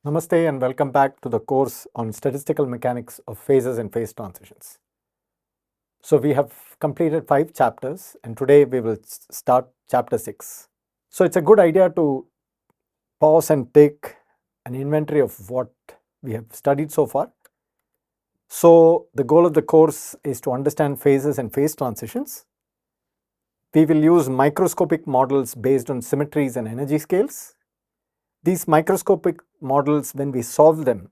Namaste and welcome back to the course on statistical mechanics of phases and phase transitions. So we have completed 5 chapters and today we will start chapter 6. So it's a good idea to pause and take an inventory of what we have studied so far. So the goal of the course is to understand phases and phase transitions. We will use microscopic models based on symmetries and energy scales. These microscopic models, when we solve them,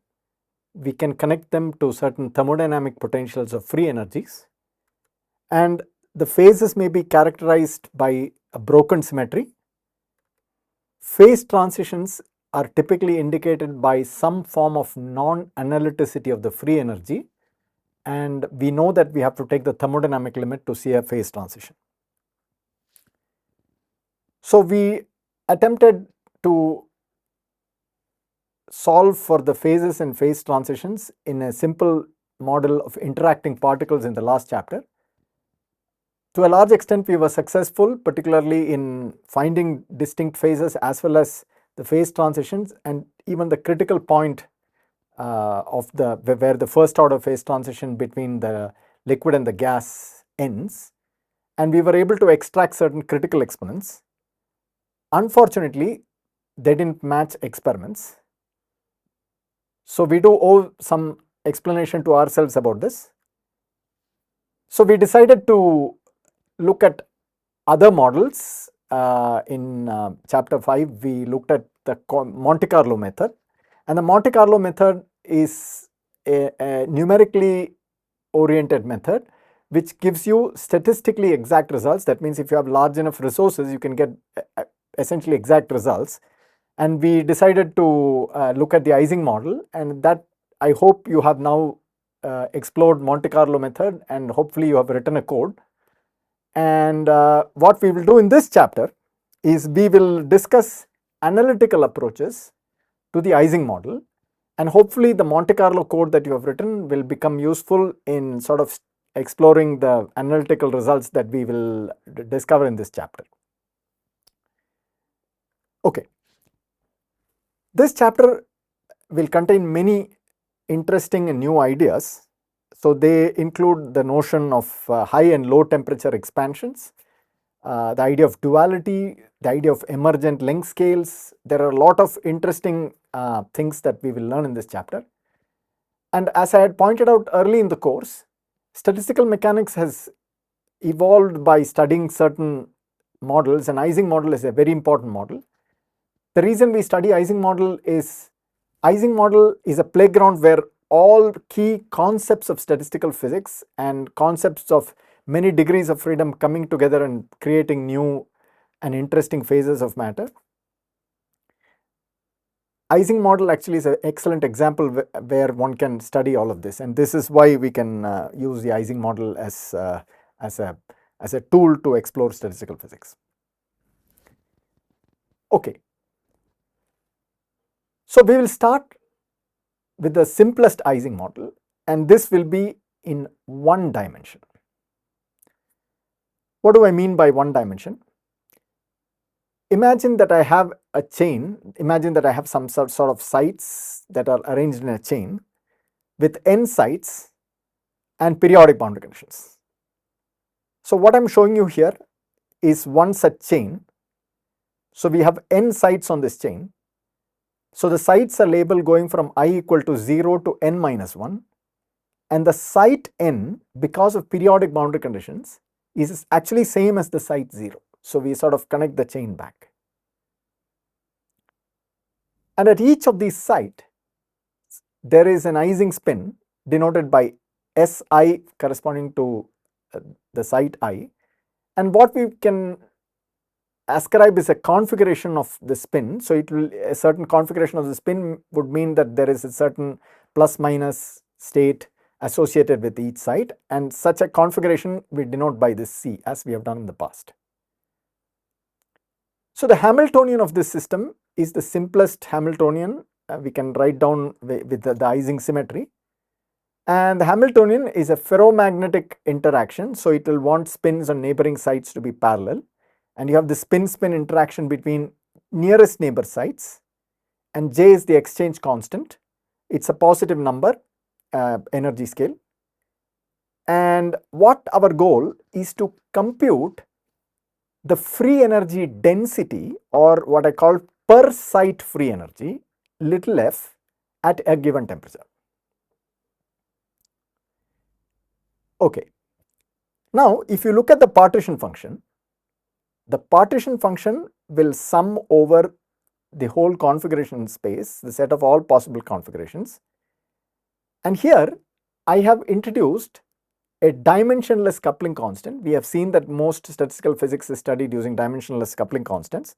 we can connect them to certain thermodynamic potentials of free energies, and the phases may be characterized by a broken symmetry. Phase transitions are typically indicated by some form of non-analyticity of the free energy, and we know that we have to take the thermodynamic limit to see a phase transition. So we attempted to solve for the phases and phase transitions in a simple model of interacting particles in the last chapter. To a large extent, we were successful, particularly in finding distinct phases as well as the phase transitions and even the critical point of where the first order phase transition between the liquid and the gas ends, and we were able to extract certain critical exponents. Unfortunately, they didn't match experiments. So we do owe some explanation to ourselves about this. So we decided to look at other models. In chapter 5, we looked at the Monte Carlo method, and the Monte Carlo method is a numerically oriented method which gives you statistically exact results. That means if you have large enough resources, you can get essentially exact results. And we decided to look at the Ising model, and that I hope you have now explored Monte Carlo method, and hopefully you have written a code. And what we will do in this chapter is we will discuss analytical approaches to the Ising model, and hopefully the Monte Carlo code that you have written will become useful in sort of exploring the analytical results that we will discover in this chapter. Okay. This chapter will contain many interesting and new ideas. So they include the notion of high and low temperature expansions, the idea of duality, the idea of emergent length scales. There are a lot of interesting things that we will learn in this chapter. And as I had pointed out early in the course, statistical mechanics has evolved by studying certain models, and Ising model is a very important model. The reason we study Ising model is a playground where all key concepts of statistical physics and concepts of many degrees of freedom coming together and creating new and interesting phases of matter. Ising model actually is an excellent example where one can study all of this, and this is why we can use the Ising model as a tool to explore statistical physics. Okay. So we will start with the simplest Ising model, and this will be in one dimension. What do I mean by one dimension? Imagine that I have a chain, imagine that I have some sort of sites that are arranged in a chain with n sites and periodic boundary conditions. So what I am showing you here is one such chain. So we have n sites on this chain. So the sites are labeled going from I equal to 0 to n minus 1, and the site n, because of periodic boundary conditions, is actually same as the site 0. So we sort of connect the chain back. And at each of these sites, there is an Ising spin denoted by Si corresponding to the site I, and what we can ascribe is a configuration of the spin. So a certain configuration of the spin would mean that there is a certain plus minus state associated with each site, and such a configuration we denote by this C, as we have done in the past. So the Hamiltonian of this system is the simplest Hamiltonian we can write down with the Ising symmetry, and the Hamiltonian is a ferromagnetic interaction, so it will want spins on neighboring sites to be parallel, and you have the spin-spin interaction between nearest neighbor sites, and J is the exchange constant. It's a positive number, energy scale. And what our goal is to compute the free energy density, or what I call per site free energy, little f, at a given temperature. Okay. Now, if you look at the partition function will sum over the whole configuration space, the set of all possible configurations. And here I have introduced a dimensionless coupling constant. We have seen that most statistical physics is studied using dimensionless coupling constants.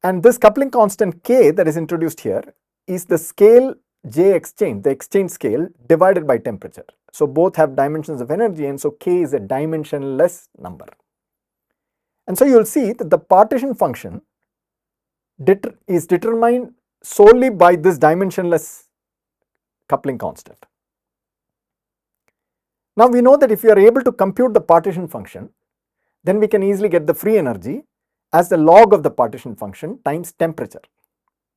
And this coupling constant K that is introduced here is the scale J exchange, the exchange scale divided by temperature. So both have dimensions of energy, and so K is a dimensionless number. And so you will see that the partition function is determined solely by this dimensionless coupling constant. Now we know that if you are able to compute the partition function, then we can easily get the free energy as the log of the partition function times temperature.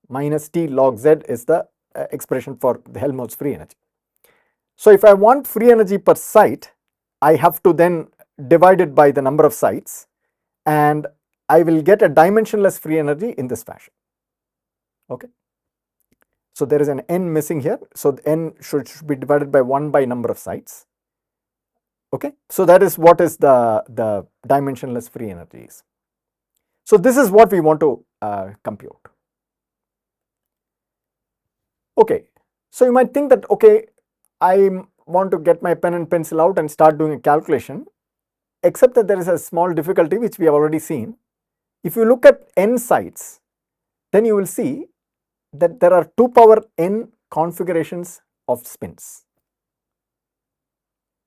Minus T log Z is the expression for the Helmholtz free energy. So if I want free energy per site, I have to then divide it by the number of sites, and I will get a dimensionless free energy in this fashion. Okay. So there is an n missing here. So the n should be divided by 1 by number of sites. Okay. So that is what is the dimensionless free energy is. So this is what we want to compute. Okay. So you might think that, okay, I want to get my pen and pencil out and start doing a calculation, except that there is a small difficulty which we have already seen. If you look at n sites, then you will see that there are 2 power n configurations of spins.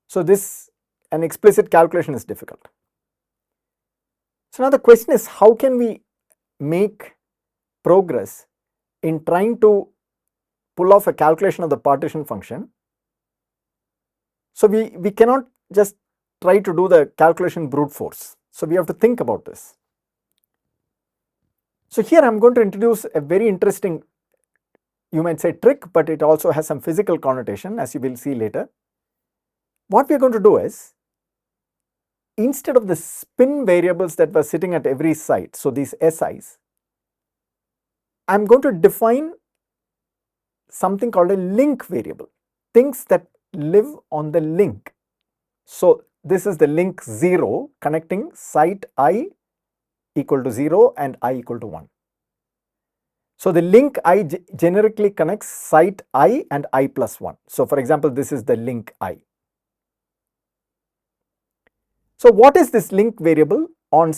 So this, an explicit calculation is difficult. So now the question is, how can we make progress in trying to pull off a calculation of the partition function? So we cannot just try to do the calculation brute force. So we have to think about this. So here I am going to introduce a very interesting, you might say, trick, but it also has some physical connotation, as you will see later. What we are going to do is, instead of the spin variables that were sitting at every site, so these SIs, I am going to define something called a link variable, things that live on the link. So this is the link 0 connecting site I equal to 0 and I equal to 1. So the link I generically connects site I and I plus 1. So for example, this is the link I. So what is this link variable? On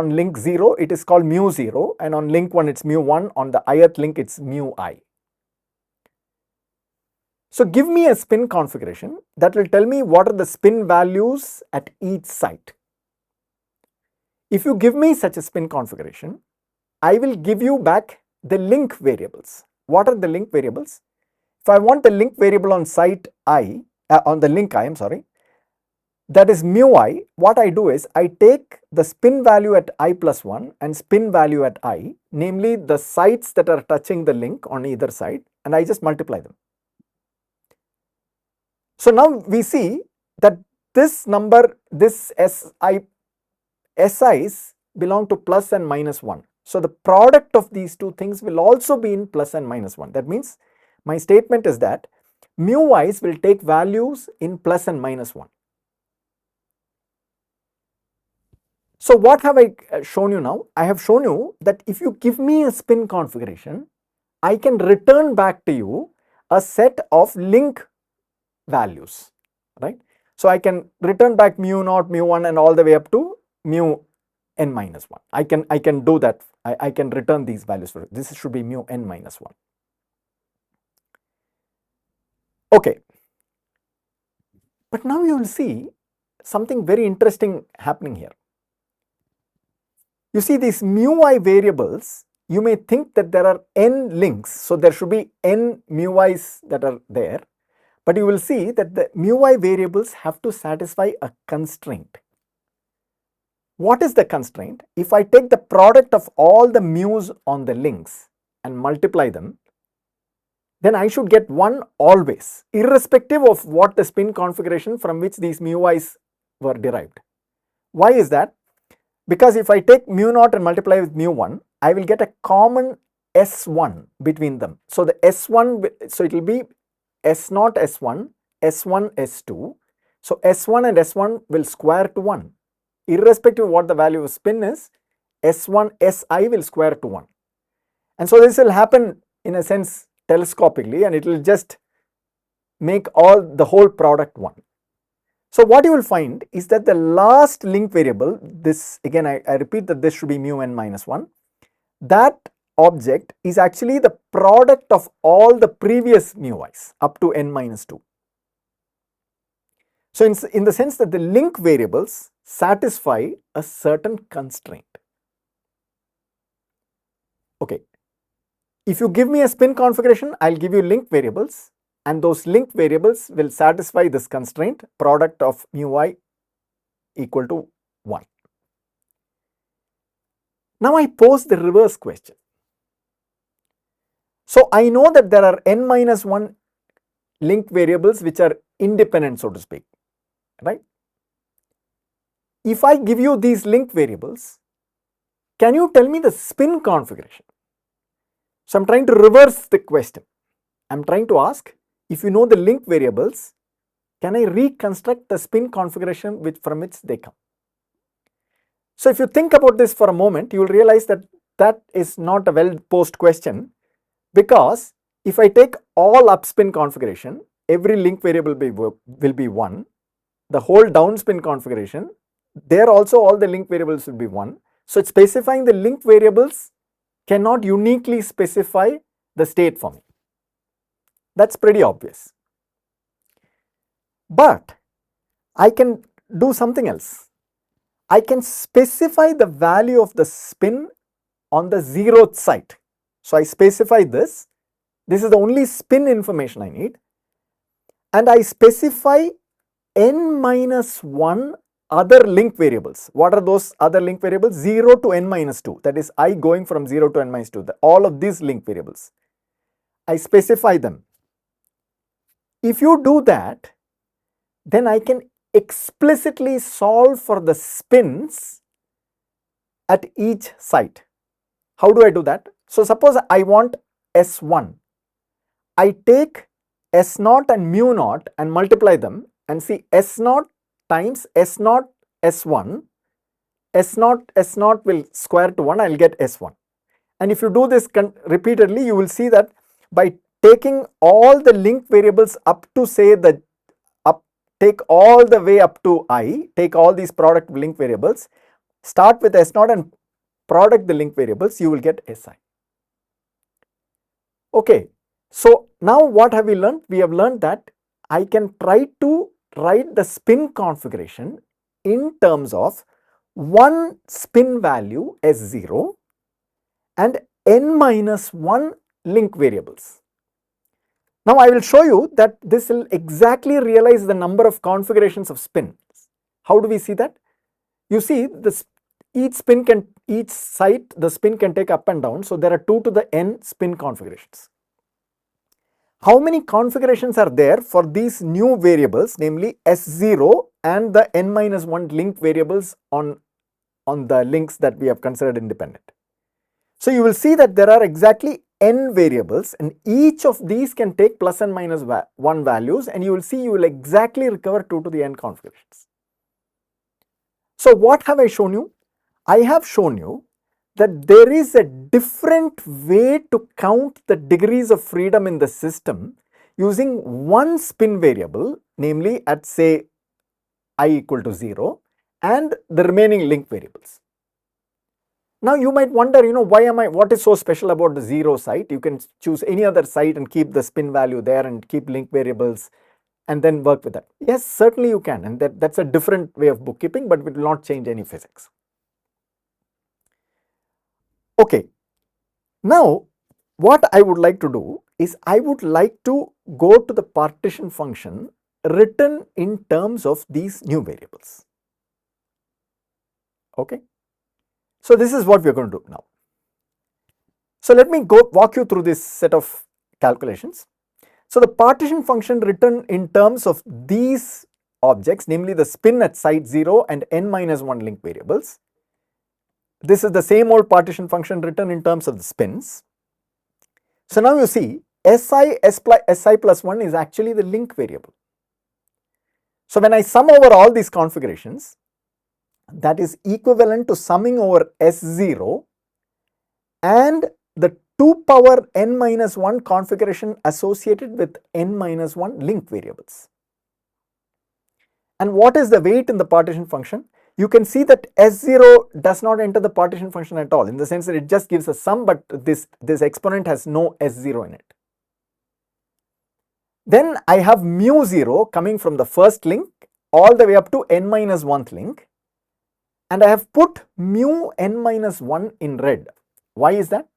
link 0, it is called mu 0, and on link 1, it's mu 1. On the ith link, it's mu I. So give me a spin configuration that will tell me what are the spin values at each site. If you give me such a spin configuration, I will give you back the link variables. What are the link variables? If I want the link variable on site I, on the link I, I'm sorry, that is mu I, what I do is I take the spin value at I plus 1 and spin value at I, namely the sites that are touching the link on either side, and I just multiply them. So now we see that this number, this SIs belong to plus and minus 1. So the product of these two things will also be in plus and minus 1. That means my statement is that mu i's will take values in plus and minus 1. So what have I shown you now? I have shown you that if you give me a spin configuration, I can return back to you a set of link values, right? So I can return back mu naught, mu 1 and all the way up to mu n minus 1. I can do that. I can return these values for it. This should be mu n minus 1. Okay. But now you will see something very interesting happening here. You see these mu I variables, you may think that there are n links, so there should be n mu i's that are there, but you will see that the mu I variables have to satisfy a constraint. What is the constraint? If I take the product of all the mu's on the links and multiply them, then I should get 1 always, irrespective of what the spin configuration from which these mu i's were derived. Why is that? Because if I take mu naught and multiply with mu 1, I will get a common S1 between them. So the S1, so it will be S naught S1, S1 S2. So S1 and S1 will square to 1. Irrespective of what the value of spin is, S1 Si will square to 1. And so this will happen in a sense telescopically, and it will just make the whole product 1. So what you will find is that the last link variable, this again I repeat that this should be mu n minus 1, that object is actually the product of all the previous mu i's up to n minus 2. So in the sense that the link variables satisfy a certain constraint. Okay, if you give me a spin configuration, I'll give you link variables, and those link variables will satisfy this constraint, product of mu I equal to 1. Now I pose the reverse question. So I know that there are n minus 1 link variables which are independent, so to speak, right? If I give you these link variables, can you tell me the spin configuration? So I'm trying to reverse the question. I'm trying to ask, if you know the link variables, can I reconstruct the spin configuration from which they come? So if you think about this for a moment, you will realize that that is not a well-posed question, because if I take all up spin configuration, every link variable will be 1. The whole down spin configuration, there also all the link variables will be 1. So it's specifying the link variables cannot uniquely specify the state for me. That's pretty obvious. But I can do something else. I can specify the value of the spin on the 0th site. So I specify this. This is the only spin information I need. And I specify n minus 1 other link variables. What are those other link variables? 0 to n minus 2. That is I going from 0 to n minus 2. All of these link variables. I specify them. If you do that, then I can explicitly solve for the spins at each site. How do I do that? So suppose I want S1. I take S0 and mu naught and multiply them and see S0 times S0 S1. S0 will square to 1, I will get S1. And if you do this repeatedly, you will see that by taking all the link variables up to say that take all the way up to I, take all these product link variables, start with S0 and product the link variables, you will get Si. Okay, so now what have we learned? We have learned that I can try to write the spin configuration in terms of one spin value S0 and n minus 1 link variables. Now I will show you that this will exactly realize the number of configurations of spins. How do we see that? You see each site the spin can take up and down, so there are 2 to the n spin configurations. How many configurations are there for these new variables, namely S0 and the n minus 1 link variables on the links that we have considered independent? So you will see that there are exactly n variables, and each of these can take plus and minus 1 values, and you will see you will exactly recover 2 to the n configurations. So what have I shown you? I have shown you that there is a different way to count the degrees of freedom in the system using one spin variable, namely at say I equal to 0, and the remaining link variables. Now you might wonder, what is so special about the 0 site? You can choose any other site and keep the spin value there and keep link variables and then work with that. Yes, certainly you can, and that's a different way of bookkeeping, but it will not change any physics. Okay, now what I would like to do is I would like to go to the partition function written in terms of these new variables. Okay. So this is what we are going to do now. So let me walk you through this set of calculations. So the partition function written in terms of these objects, namely the spin at site 0 and n minus 1 link variables. This is the same old partition function written in terms of the spins. So now you see Si plus 1 is actually the link variable. So when I sum over all these configurations, that is equivalent to summing over S0 and the 2 power n minus 1 configuration associated with n minus 1 link variables. And what is the weight in the partition function? You can see that S0 does not enter the partition function at all, in the sense that it just gives a sum, but this exponent has no S0 in it. Then I have mu 0 coming from the first link all the way up to n minus 1th link, and I have put mu n minus 1 in red. Why is that?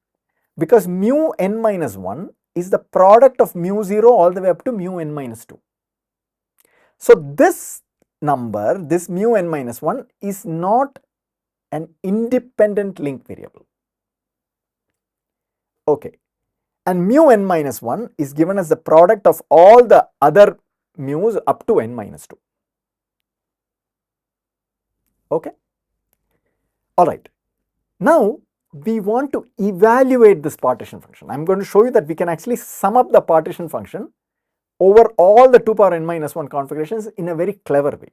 Because mu n minus 1 is the product of mu 0 all the way up to mu n minus 2. So this number, this mu n minus 1, is not an independent link variable. Okay. And mu n minus 1 is given as the product of all the other mu's up to n minus 2. Okay. Alright. Now we want to evaluate this partition function. I am going to show you that we can actually sum up the partition function over all the 2 power n minus 1 configurations in a very clever way.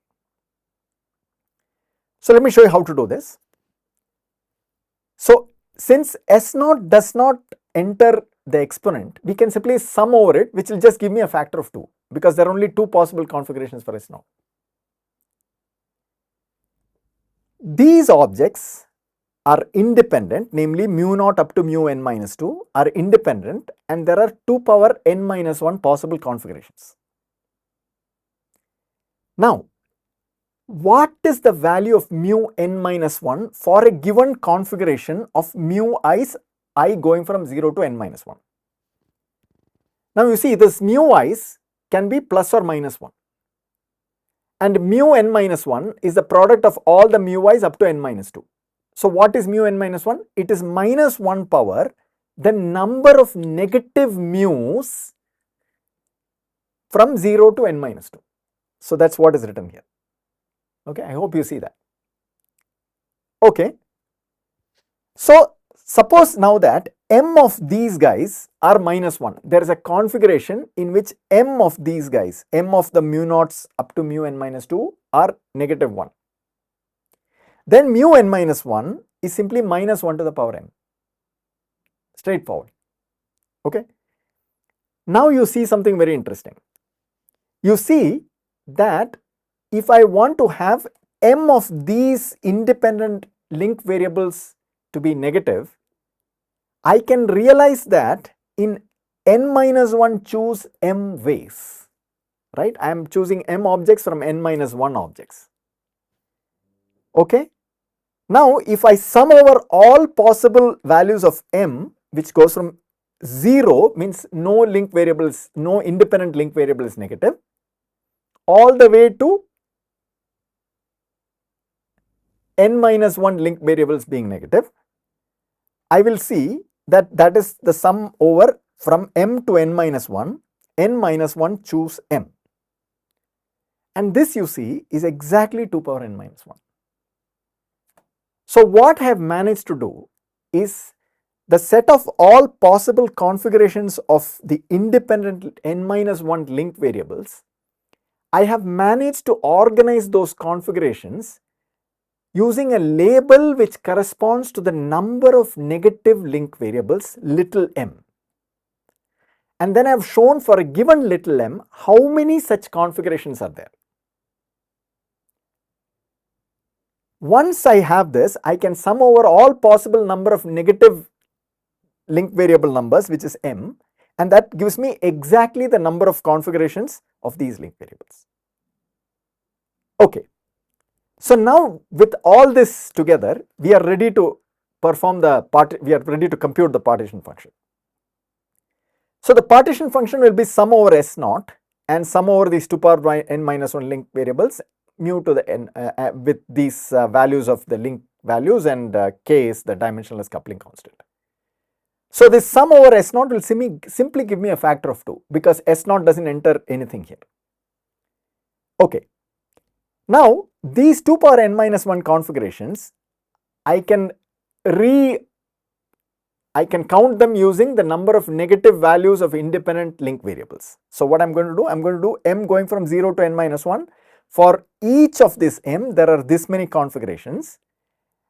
So let me show you how to do this. So since S0 does not enter the exponent, we can simply sum over it, which will just give me a factor of 2, because there are only 2 possible configurations for S0. These objects are independent, namely mu naught up to mu n minus 2 are independent, and there are 2 power n minus 1 possible configurations. Now, what is the value of mu n minus 1 for a given configuration of mu I going from 0 to n minus 1? Now you see, this mu i's can be plus or minus 1, and mu n minus 1 is the product of all the mu i's up to n minus 2. So what is mu n minus 1? It is minus 1 power the number of negative mu's from 0 to n minus 2. So that's what is written here. Okay, I hope you see that. Okay. So suppose now that m of these guys are minus 1. There is a configuration in which m of these guys, m of the mu naughts up to mu n minus 2 are negative 1. Then mu n minus 1 is simply minus 1 to the power n. Straightforward. Okay. Now you see something very interesting. You see that if I want to have m of these independent link variables to be negative, I can realize that in n minus 1 choose m ways, right? I am choosing m objects from n minus 1 objects. Okay. Now if I sum over all possible values of m, which goes from 0 means no link variables, no independent link variable is negative, all the way to n minus 1 link variables being negative, I will see that that is the sum over from m to n minus 1, n minus 1 choose m. And this you see is exactly 2 power n minus 1. So what I have managed to do is the set of all possible configurations of the independent n minus 1 link variables. I have managed to organize those configurations using a label which corresponds to the number of negative link variables, little m. And then I have shown for a given little m how many such configurations are there. Once I have this, I can sum over all possible number of negative link variable numbers, which is m, and that gives me exactly the number of configurations of these link variables. Okay. So now with all this together, we are ready to perform we are ready to compute the partition function. So the partition function will be sum over S0 and sum over these 2 power n minus 1 link variables, mu to the n with these values of the link values, and k is the dimensionless coupling constant. So this sum over S naught will simply give me a factor of 2 because S naught doesn't enter anything here. Okay. Now these 2 power n minus 1 configurations, I can count them using the number of negative values of independent link variables. So what I'm going to do, I'm going to do m going from 0 to n minus 1. For each of this m, there are this many configurations,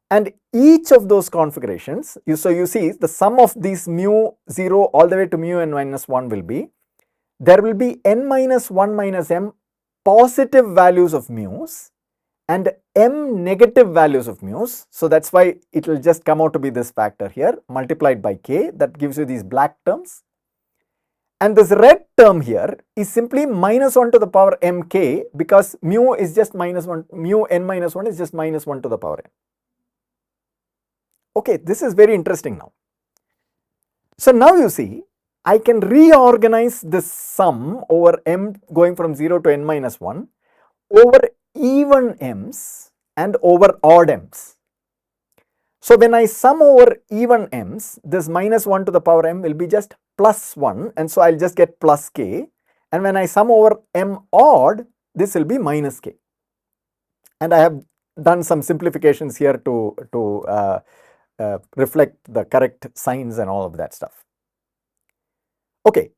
and each of those configurations, so you see the sum of these mu 0 all the way to mu n minus 1 will be, there will be n minus 1 minus m positive values of mu's and m negative values of mu's. So that's why it will just come out to be this factor here multiplied by k, that gives you these black terms. And this red term here is simply minus 1 to the power mk, because mu is just minus 1, mu n minus 1 is just minus 1 to the power n. Okay, this is very interesting now. So now you see, I can reorganize this sum over m going from 0 to n minus 1 over even m's and over odd m's. So when I sum over even m's, this minus 1 to the power m will be just plus 1, and so I'll just get plus k, and when I sum over m odd, this will be minus k. And I have done some simplifications here to reflect the correct signs and all of that stuff. Okay,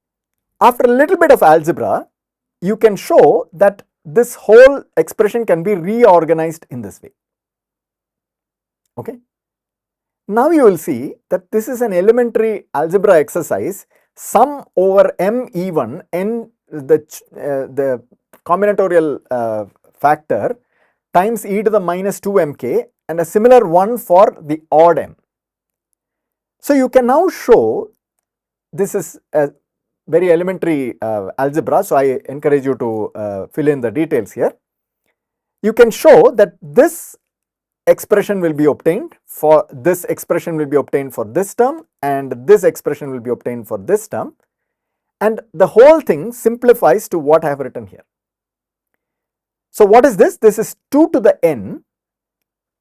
after a little bit of algebra, you can show that this whole expression can be reorganized in this way. Okay. Now you will see that this is an elementary algebra exercise, sum over m even n, the combinatorial factor, times e to the minus 2 mk, and a similar one for the odd m. So you can now show, this is a very elementary algebra, so I encourage you to fill in the details here. You can show that this expression will be obtained for this expression will be obtained for this term, and this expression will be obtained for this term, and the whole thing simplifies to what I have written here. So what is this? This is 2 to the n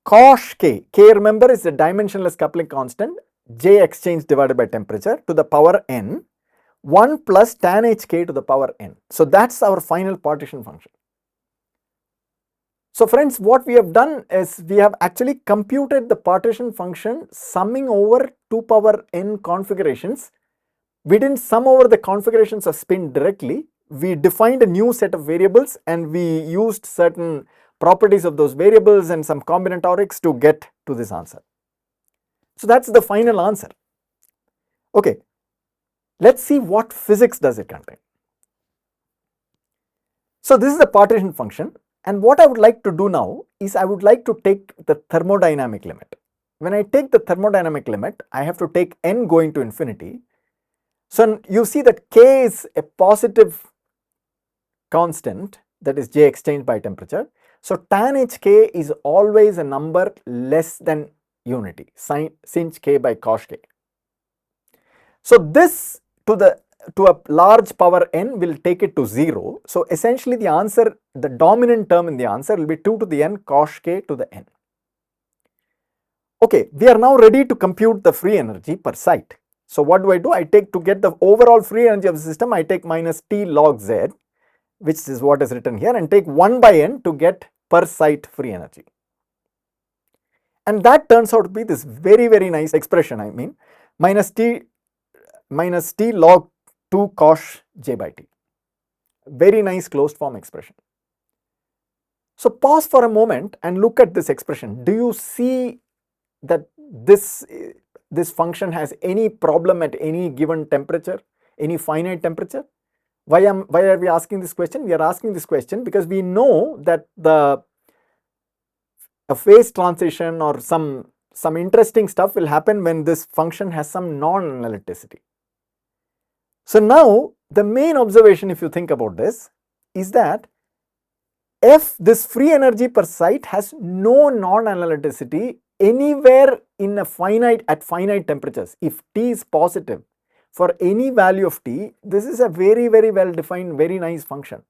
cosh k. K, remember, is the dimensionless coupling constant, J exchange divided by temperature, to the power n, 1 plus tan hk to the power n. So that's our final partition function. So friends, what we have done is we have actually computed the partition function summing over 2 power n configurations. We didn't sum over the configurations of spin directly. We defined a new set of variables and we used certain properties of those variables and some combinatorics to get to this answer. So that's the final answer. Okay, let's see what physics does it contain. So this is the partition function, and what I would like to do now is I would like to take the thermodynamic limit. When I take the thermodynamic limit, I have to take n going to infinity. So you see that k is a positive constant, that is J exchange by temperature. So tan hk is always a number less than unity, sinh k by cosh k. So this to a large power n will take it to 0. So essentially the answer, the dominant term in the answer will be 2 to the n cosh k to the n. Okay, we are now ready to compute the free energy per site. So what do? I take, to get the overall free energy of the system, I take minus T log Z, which is what is written here, and take 1 by n to get per site free energy. And that turns out to be this very, very nice expression, I mean, minus T log 2 cosh J by T. Very nice closed form expression. So pause for a moment and look at this expression. Do you see that this function has any problem at any given temperature, any finite temperature? Why are we asking this question? We are asking this question because we know that a phase transition or some interesting stuff will happen when this function has some non-analyticity. So now the main observation, if you think about this, is that if this free energy per site has no non-analyticity anywhere in a at finite temperatures, if T is positive for any value of T, this is a very, very well defined, very nice function.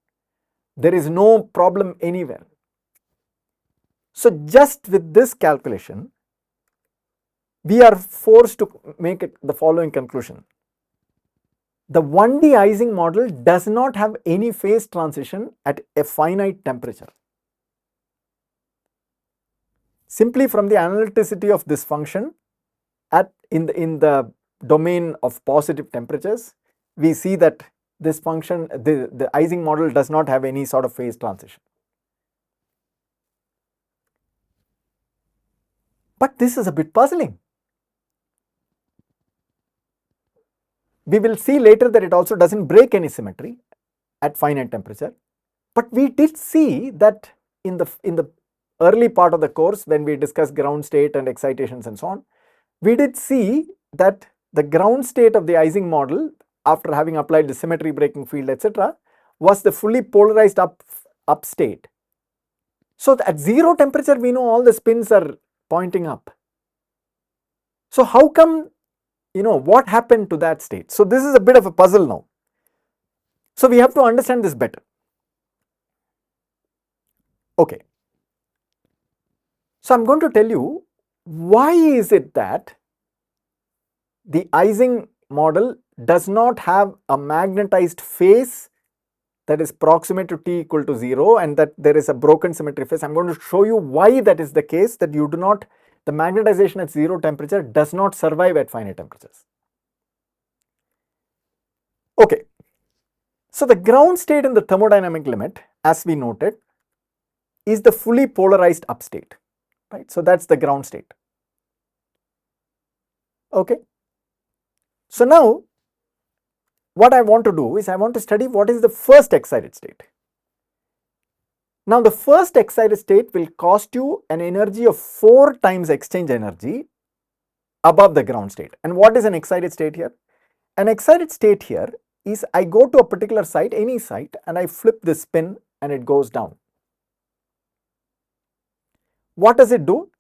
There is no problem anywhere. So just with this calculation, we are forced to make it the following conclusion. The 1D Ising model does not have any phase transition at a finite temperature. Simply from the analyticity of this function in the domain of positive temperatures, we see that this function, the Ising model does not have any sort of phase transition. But this is a bit puzzling. We will see later that it also does not break any symmetry at finite temperature. But we did see that in the early part of the course, when we discussed ground state and excitations and so on, we did see that the ground state of the Ising model, after having applied the symmetry breaking field, etc., was the fully polarized up state. So at 0 temperature, we know all the spins are pointing up. So how come, what happened to that state? So this is a bit of a puzzle now. So we have to understand this better. Okay. So I'm going to tell you why is it that the Ising model does not have a magnetized phase that is proximate to t equal to 0 and that there is a broken symmetry phase. I'm going to show you why that is the case, that you do not, the magnetization at 0 temperature does not survive at finite temperatures. Okay. So the ground state in the thermodynamic limit, as we noted, is the fully polarized up state, right? So that's the ground state. Okay. So now what I want to do is I want to study what is the first excited state. Now the first excited state will cost you an energy of 4 times exchange energy above the ground state. And what is an excited state here? An excited state here is I go to a particular site, any site, and I flip this spin and it goes down. What does it do?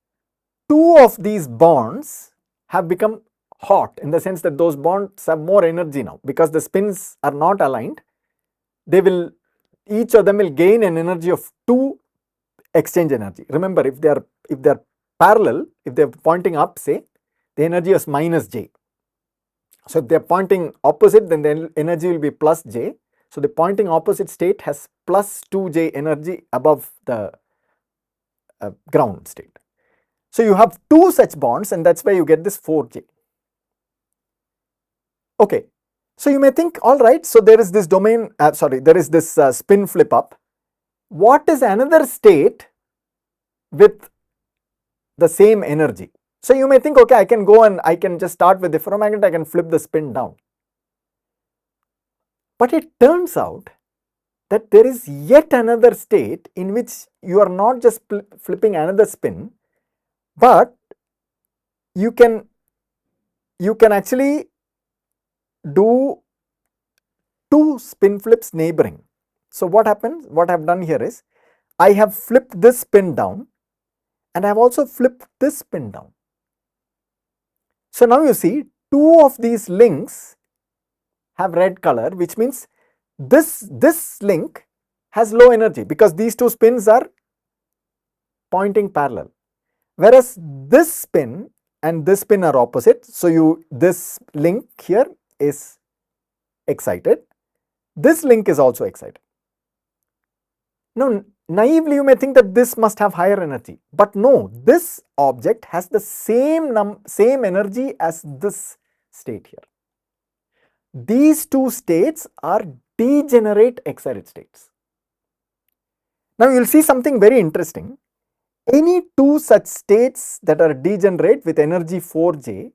2 of these bonds have become hot, in the sense that those bonds have more energy now because the spins are not aligned. They will, each of them will gain an energy of 2 exchange energy. Remember, if they are parallel, if they are pointing up, say, the energy is minus J. So if they are pointing opposite, then the energy will be plus J. So the pointing opposite state has plus 2J energy above the ground state. So you have 2 such bonds, and that's why you get this 4J. Okay. So you may think, all right, so there is this domain, there is this spin flip up. What is another state with the same energy? So you may think, okay, I can go and I can just start with the ferromagnet, I can flip the spin down. But it turns out that there is yet another state in which you are not just flipping another spin, but you can actually do 2 spin flips neighboring. So what happens, what I have done here is, I have flipped this spin down and I have also flipped this spin down. So now you see 2 of these links have red color, which means this link has low energy because these 2 spins are pointing parallel, whereas this spin and this spin are opposite. So this link here is excited, this link is also excited. Now naively you may think that this must have higher energy, but no, this object has the same energy as this state here. These 2 states are degenerate excited states. Now you will see something very interesting. Any 2 such states that are degenerate with energy 4J,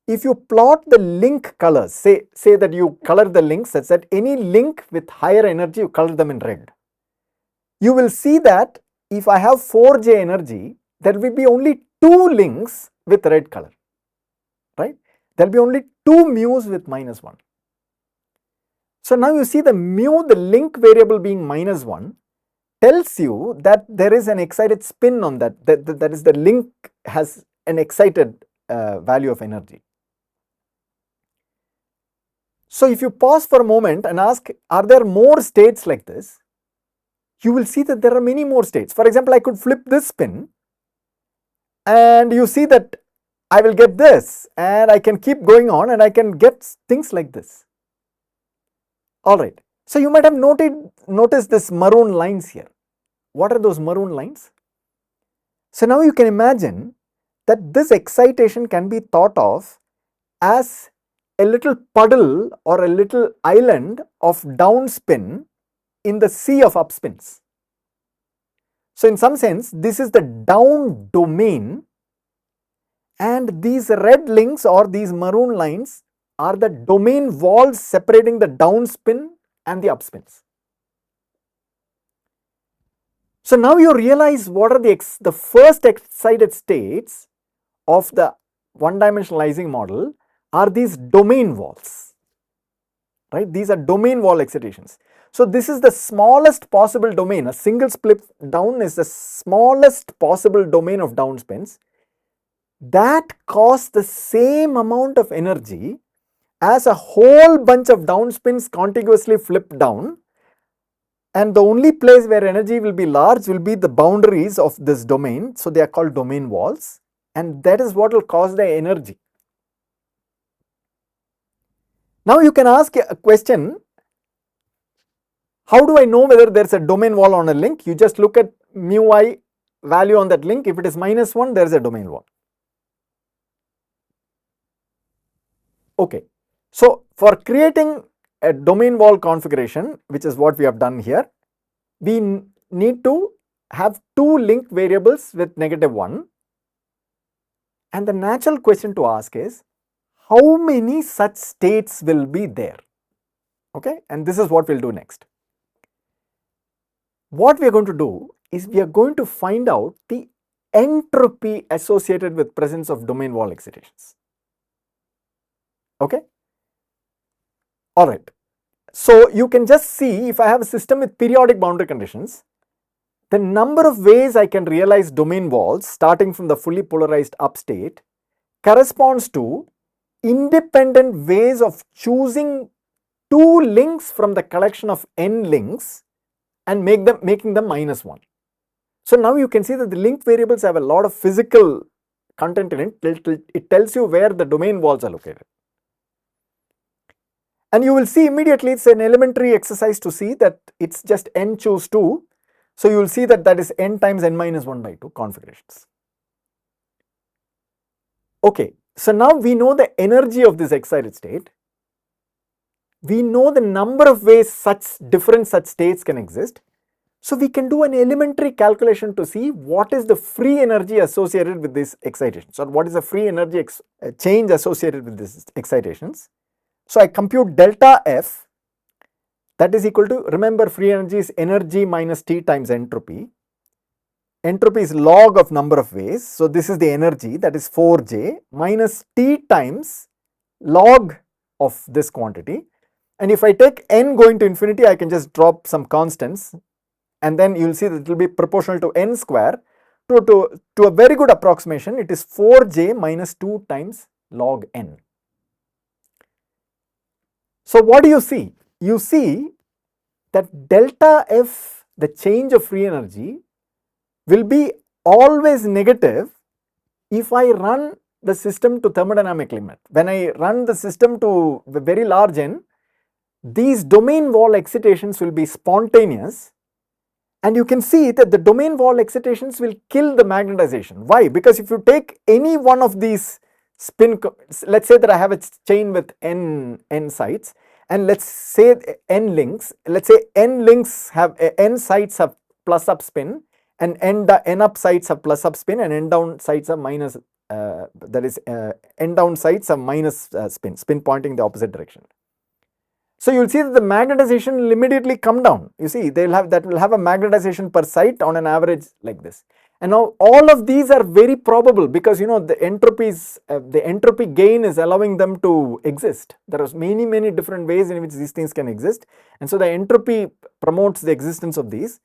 if you plot the link colors, say that you color the links such that any link with higher energy, you color them in red, you will see that if I have 4J energy, there will be only 2 links with red color, right? There will be only 2 mu's with -1. So now you see the mu, the link variable being -1, tells you that there is an excited spin on that is the link has an excited value of energy. So if you pause for a moment and ask, are there more states like this? You will see that there are many more states. For example, I could flip this spin and you see that I will get this, and I can keep going on and I can get things like this. Alright, so you might have noticed this maroon lines here. What are those maroon lines? So now you can imagine that this excitation can be thought of as a little puddle or a little island of downspin in the sea of upspins. So in some sense, this is the down domain, and these red links or these maroon lines are the domain walls separating the downspin and the upspins. So now you realize what are the first excited states of the one-dimensional Ising model are these domain walls, right? These are domain wall excitations. So this is the smallest possible domain. A single split down is the smallest possible domain of downspins that cause the same amount of energy as a whole bunch of downspins contiguously flip down, and the only place where energy will be large will be the boundaries of this domain. So they are called domain walls, and that is what will cause the energy. Now you can ask a question, how do I know whether there is a domain wall on a link? You just look at mu I value on that link. If it is -1, there is a domain wall. Okay, so for creating a domain wall configuration, which is what we have done here, we need to have two link variables with -1, and the natural question to ask is, how many such states will be there? Okay, and this is what we will do next. What we are going to do is we are going to find out the entropy associated with presence of domain wall excitations. Okay, all right. So you can just see, if I have a system with periodic boundary conditions, the number of ways I can realize domain walls starting from the fully polarized up state corresponds to independent ways of choosing two links from the collection of n links and making them -1. So now you can see that the link variables have a lot of physical content in it. It tells you where the domain walls are located. And you will see immediately it's an elementary exercise to see that it's just n choose 2. So you will see that that is n times n-1/2 configurations. Okay, so now we know the energy of this excited state. We know the number of ways different such states can exist. So we can do an elementary calculation to see what is the free energy associated with these excitations, or what is the free energy change associated with these excitations. So I compute delta F, that is equal to, remember, free energy is energy minus T times entropy. Entropy is log of number of ways. So this is the energy, that is 4J minus T times log of this quantity. And if I take n going to infinity, I can just drop some constants, and then you will see that it will be proportional to n square. To a very good approximation, it is 4J minus 2 times log n. So what do you see? You see that delta F, the change of free energy, will be always negative if I run the system to thermodynamic limit. When I run the system to the very large n, these domain wall excitations will be spontaneous, and you can see that the domain wall excitations will kill the magnetization. Why? Because if you take any one of these let's say that I have a chain with n sites, and let's say n links, let's say n links have n sites have plus up spin, and n up sites have plus up spin, and n down sites are minus, that is n down sites are minus spin pointing the opposite direction. So you will see that the magnetization will immediately come down. You see, that will have a magnetization per site on an average like this. And now all of these are very probable, because you know the entropy gain is allowing them to exist. There are many different ways in which these things can exist, and so the entropy promotes the existence of these.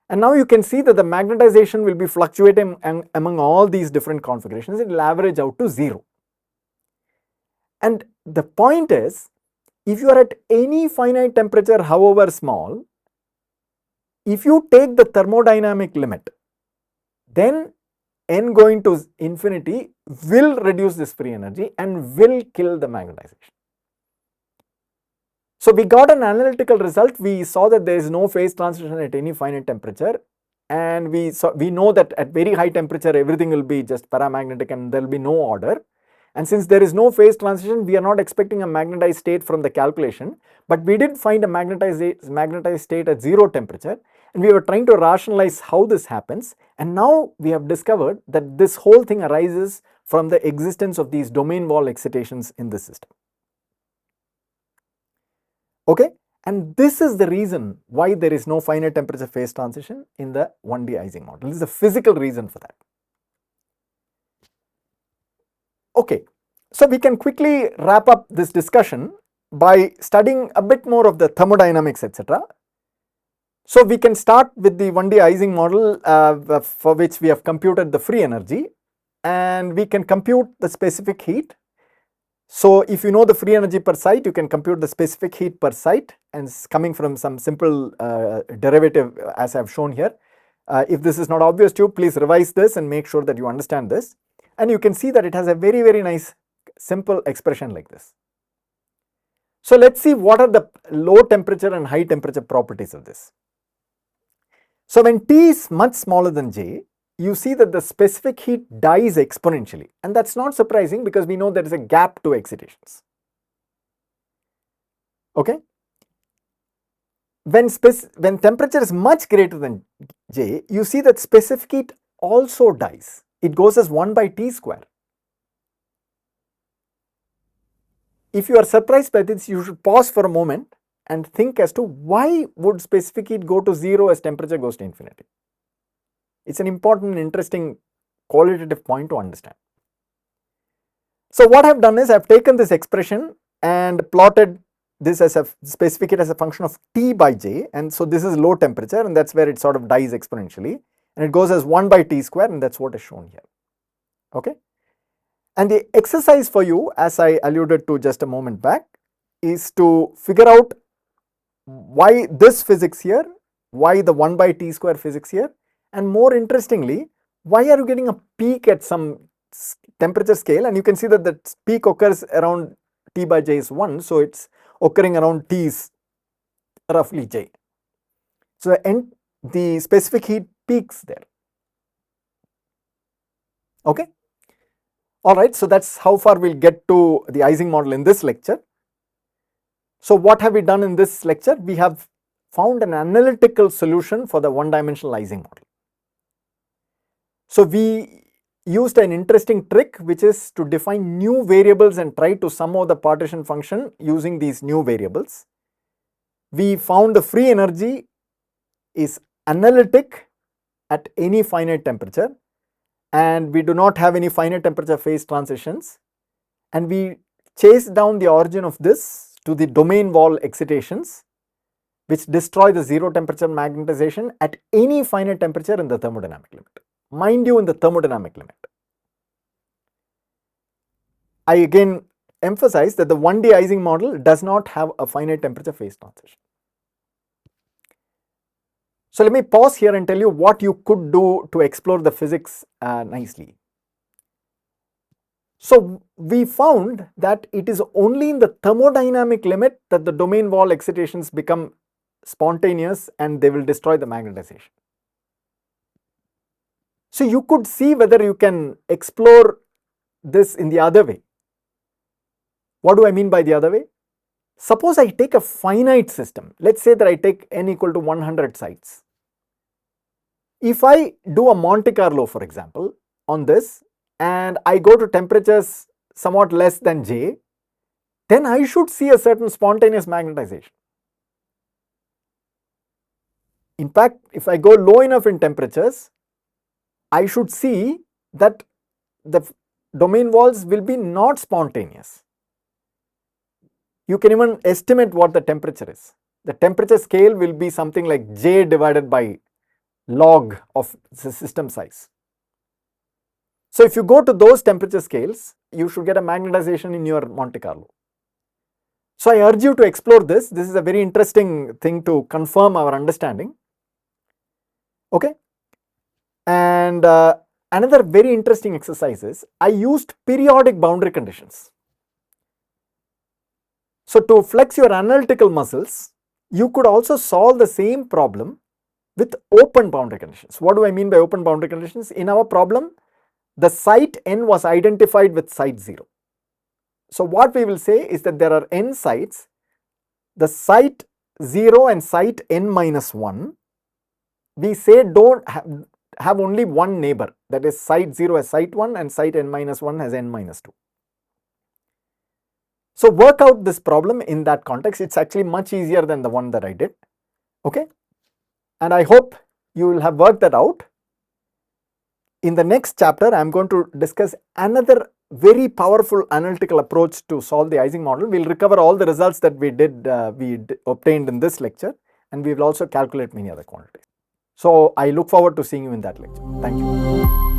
And now you can see that the magnetization will be fluctuating among all these different configurations. It will average out to 0. And the point is, if you are at any finite temperature, however small, if you take the thermodynamic limit, then n going to infinity will reduce this free energy and will kill the magnetization. So we got an analytical result. We saw that there is no phase transition at any finite temperature, and we know that at very high temperature everything will be just paramagnetic and there will be no order. And since there is no phase transition, we are not expecting a magnetized state from the calculation, but we did find a magnetized state at zero temperature, and we were trying to rationalize how this happens. And now we have discovered that this whole thing arises from the existence of these domain wall excitations in the system. Okay, and this is the reason why there is no finite temperature phase transition in the 1D Ising model. This is a physical reason for that. Okay, so we can quickly wrap up this discussion by studying a bit more of the thermodynamics, etc. So we can start with the 1D Ising model for which we have computed the free energy, and we can compute the specific heat. So if you know the free energy per site, you can compute the specific heat per site, and coming from some simple derivative as I have shown here. If this is not obvious to you, please revise this and make sure that you understand this. And you can see that it has a very, very nice simple expression like this. So let's see what are the low temperature and high temperature properties of this. So when T is much smaller than J, you see that the specific heat dies exponentially, and that's not surprising because we know there is a gap to excitations. Okay. When temperature is much greater than J, you see that specific heat also dies. It goes as 1 by T square. If you are surprised by this, you should pause for a moment and think as to why would specific heat go to 0 as temperature goes to infinity. It's an important, interesting qualitative point to understand. So what I've done is I've taken this expression and plotted this as a specific heat as a function of T by J, and so this is low temperature, and that's where it sort of dies exponentially, and it goes as 1 by T square, and that's what is shown here. Okay. And the exercise for you, as I alluded to just a moment back, is to figure out why this physics here, why the 1 by T square physics here, and more interestingly, why are you getting a peak at some temperature scale, and you can see that the peak occurs around T by J is 1, so it's occurring around T is roughly J. So the specific heat peaks there. Okay. Alright, so that's how far we'll get to the Ising model in this lecture. So what have we done in this lecture? We have found an analytical solution for the one-dimensional Ising model. So we used an interesting trick, which is to define new variables and try to sum over the partition function using these new variables. We found the free energy is analytic at any finite temperature, and we do not have any finite temperature phase transitions, and we chase down the origin of this to the domain wall excitations, which destroy the zero temperature magnetization at any finite temperature in the thermodynamic limit. Mind you, in the thermodynamic limit. I again emphasize that the 1D Ising model does not have a finite temperature phase transition. So let me pause here and tell you what you could do to explore the physics nicely. So we found that it is only in the thermodynamic limit that the domain wall excitations become spontaneous and they will destroy the magnetization. So you could see whether you can explore this in the other way. What do I mean by the other way? Suppose I take a finite system. Let's say that I take n equal to 100 sites. If I do a Monte Carlo, for example, on this, and I go to temperatures somewhat less than J, then I should see a certain spontaneous magnetization. In fact, if I go low enough in temperatures, I should see that the domain walls will be not spontaneous. You can even estimate what the temperature is. The temperature scale will be something like J divided by log of the system size. So if you go to those temperature scales, you should get a magnetization in your Monte Carlo. So I urge you to explore this. This is a very interesting thing to confirm our understanding. Okay. And Another very interesting exercise is I used periodic boundary conditions. So to flex your analytical muscles, you could also solve the same problem with open boundary conditions. What do I mean by open boundary conditions? In our problem, the site n was identified with site 0. So what we will say is that there are n sites, the site 0 and site n minus 1, we say don't have only one neighbor, that is site 0 has site 1 and site n minus 1 has n minus 2. So work out this problem in that context. It's actually much easier than the one that I did, okay? And I hope you will have worked that out. In the next chapter, I am going to discuss another very powerful analytical approach to solve the Ising model. We will recover all the results that we obtained in this lecture, and we will also calculate many other quantities. So I look forward to seeing you in that lecture. Thank you.